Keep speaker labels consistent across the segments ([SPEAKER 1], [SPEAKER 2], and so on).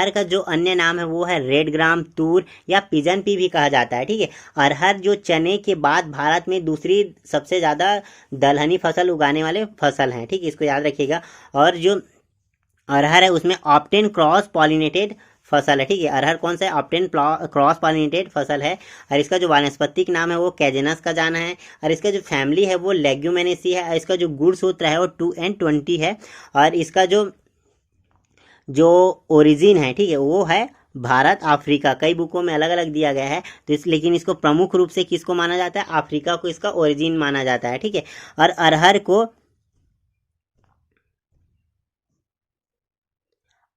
[SPEAKER 1] अरहर का जो अन्य नाम है वो है रेड ग्राम, तूर या पिजन पी भी कहा जाता है। ठीक है, अरहर जो चने के बाद भारत में दूसरी सबसे ज़्यादा दलहनी फसल उगाने वाले फसल हैं। ठीक है, इसको याद रखिएगा। और जो अरहर है उसमें ऑप्टेन क्रॉस पॉलिनेटेड फसल है। ठीक है, अरहर कौन सा है? ऑप्टेन क्रॉस पॉलिनेटेड फसल है। और इसका जो वानस्पतिक नाम है वो कैजेनस का जाना है। और इसका जो फैमिली है वो लेग्यूमिनेसी है। और इसका जो गुण सूत्र है वो 2N20 है। और इसका जो ओरिजिन है, ठीक है, वो है भारत, अफ्रीका। कई बुकों में अलग अलग दिया गया है, तो लेकिन इसको प्रमुख रूप से किसको माना जाता है? अफ्रीका को इसका ओरिजिन माना जाता है। ठीक है, और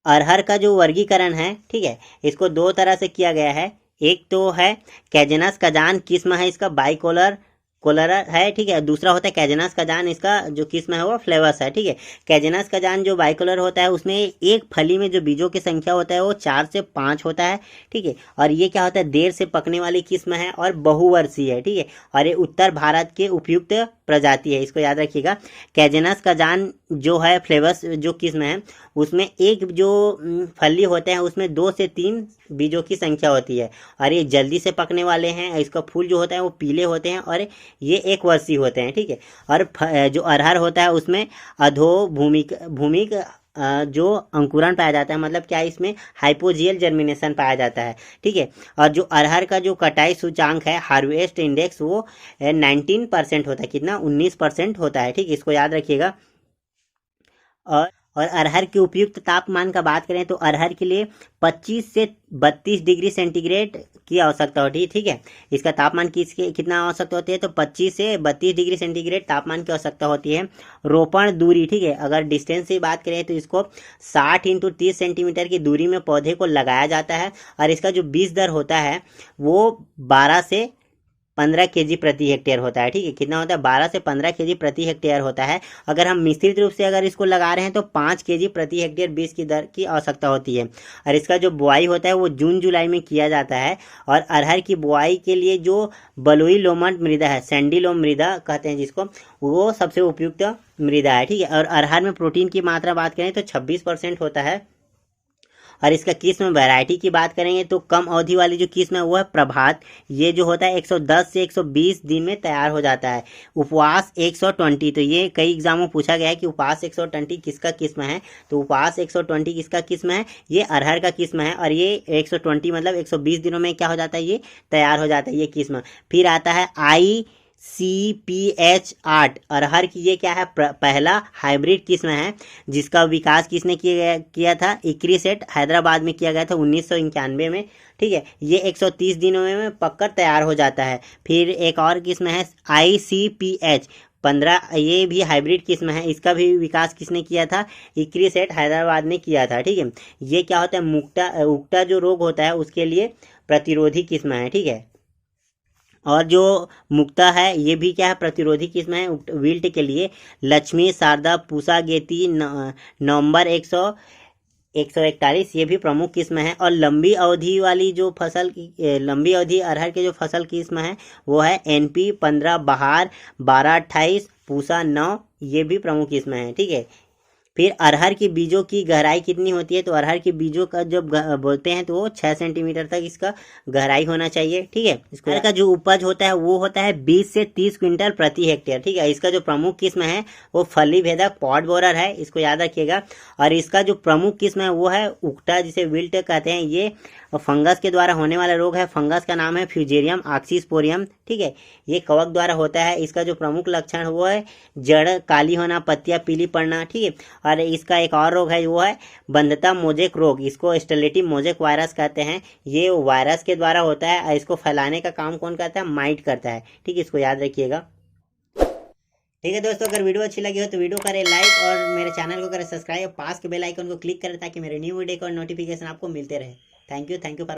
[SPEAKER 1] अरहर का जो वर्गीकरण है, ठीक है, इसको दो तरह से किया गया है। एक तो है कैजेनस कजान किस्म है इसका बाइकोलर कोलर है। ठीक है, दूसरा होता है कैजेनस कजान, इसका जो किस्म है वो फ्लेवस है। ठीक है, कैजेनस कजान जो बाइकोलर होता है उसमें एक फली में जो बीजों की संख्या होता है वो 4 से 5 होता है। ठीक है, और ये क्या होता है? देर से पकने वाली किस्म है और बहुवर्षीय है। ठीक है, और ये उत्तर भारत के उपयुक्त प्रजाति है, इसको याद रखिएगा। कैजेनस कजान जो है फ्लेवस जो किस्म है उसमें एक जो फली होते हैं उसमें 2 से 3 बीजों की संख्या होती है। और ये जल्दी से पकने वाले हैं। इसका फूल जो होता है वो पीले होते हैं और ये 1 वर्षीय होते हैं। ठीक है, और जो अरहर होता है उसमें अधो भूमिक जो अंकुरण पाया जाता है, मतलब क्या इसमें हाइपोजियल जर्मिनेशन पाया जाता है। ठीक है, और जो अरहर का जो कटाई सूचांक है हार्वेस्ट इंडेक्स वो 19% होता है। कितना? 19% होता है। ठीक है, इसको याद रखिएगा। और अरहर के उपयुक्त तापमान का बात करें तो अरहर के लिए 25 से 32 डिग्री सेंटीग्रेड की आवश्यकता होती है। ठीक है, इसका तापमान कितना आवश्यकता होती है? तो 25 से 32 डिग्री सेंटीग्रेड तापमान की आवश्यकता होती है। रोपण दूरी, ठीक है, अगर डिस्टेंस से बात करें तो इसको 60 × 30 सेंटीमीटर की दूरी में पौधे को लगाया जाता है। और इसका जो बीज दर होता है वो 12 से 15 kg प्रति हेक्टेयर होता है। ठीक है, कितना होता है? 12 से 15 kg प्रति हेक्टेयर होता है। अगर हम मिश्रित रूप से अगर इसको लगा रहे हैं तो 5 kg प्रति हेक्टेयर बीज की दर की आवश्यकता होती है। और इसका जो बुआई होता है वो जून जुलाई में किया जाता है। और अरहर की बुआई के लिए जो बलुई लोमट मृदा है, सैंडी लोम मृदा कहते हैं जिसको, वो सबसे उपयुक्त मृदा है। ठीक है, और अरहर में प्रोटीन की मात्रा बात करें तो 26% होता है। और इसका किस्म वैरायटी की बात करेंगे तो कम अवधि वाली जो किस्म है वो है प्रभात। ये जो होता है 110 से 120 दिन में तैयार हो जाता है। उपवास 120, तो ये कई एग्जामों में पूछा गया है कि उपवास 120 किसका किस्म है? तो उपवास 120 किसका किस्म है? ये अरहर का किस्म है। और ये 120 मतलब 120 दिनों में क्या हो जाता है? ये तैयार हो जाता है ये किस्म। फिर आता है ICPH8 अरहर की, ये क्या है? पहला हाइब्रिड किस्म है जिसका विकास किसने किया था? इक्री सेट हैदराबाद में किया गया था 1991 में। ठीक है, ये 130 दिनों में पककर तैयार हो जाता है। फिर एक और किस्म है ICPH15, ये भी हाइब्रिड किस्म है। इसका भी विकास किसने किया था? इक्री सेट हैदराबाद ने किया था। ठीक है, ये क्या होता है? उक्टा जो रोग होता है उसके लिए प्रतिरोधी किस्म है। ठीक है, और जो मुक्ता है ये भी क्या है? प्रतिरोधी किस्म है विल्ट के लिए। लक्ष्मी, शारदा, पूसा, गेती, नवंबर 141 ये भी प्रमुख किस्म है। और लंबी अवधि वाली जो फसल की लंबी अवधि अरहर के जो फसल किस्म है वो है NP 15, बहार 12-28, पूसा 9, ये भी प्रमुख किस्म है। ठीक है, फिर अरहर के बीजों की गहराई कितनी होती है? तो अरहर के बीजों का जब बोलते हैं तो वो 6 सेंटीमीटर तक इसका गहराई होना चाहिए। ठीक है, इसका का जो उपज होता है वो होता है 20 से 30 क्विंटल प्रति हेक्टेयर। ठीक है, इसका जो प्रमुख किस्म है वो फली भेदक पॉड बोरर है, इसको याद रखिएगा। और इसका जो प्रमुख किस्म है वो है उक्टा, जिसे विल्ट कहते हैं। ये फंगस के द्वारा होने वाला रोग है। फंगस का नाम है फ्यूजेरियम ऑक्सीस्पोरियम। ठीक है, ये कवक द्वारा होता है। इसका जो प्रमुख लक्षण वो है जड़ काली होना, पत्तियां पीली पड़ना। ठीक है, और इसका एक और रोग है वो है बंधता मोजेक रोग, इसको स्टेलेटिव मोजेक वायरस कहते हैं। ये वायरस के द्वारा होता है और इसको फैलाने का काम कौन करता है? माइट करता है। ठीक है, इसको याद रखिएगा। ठीक है दोस्तों, अगर वीडियो अच्छी लगी हो तो वीडियो करें लाइक और मेरे चैनल को करें सब्सक्राइब, पास के बेल आइकन को क्लिक करें ताकि मेरे न्यू वीडियो का नोटिफिकेशन आपको मिलते रहे। Thank you for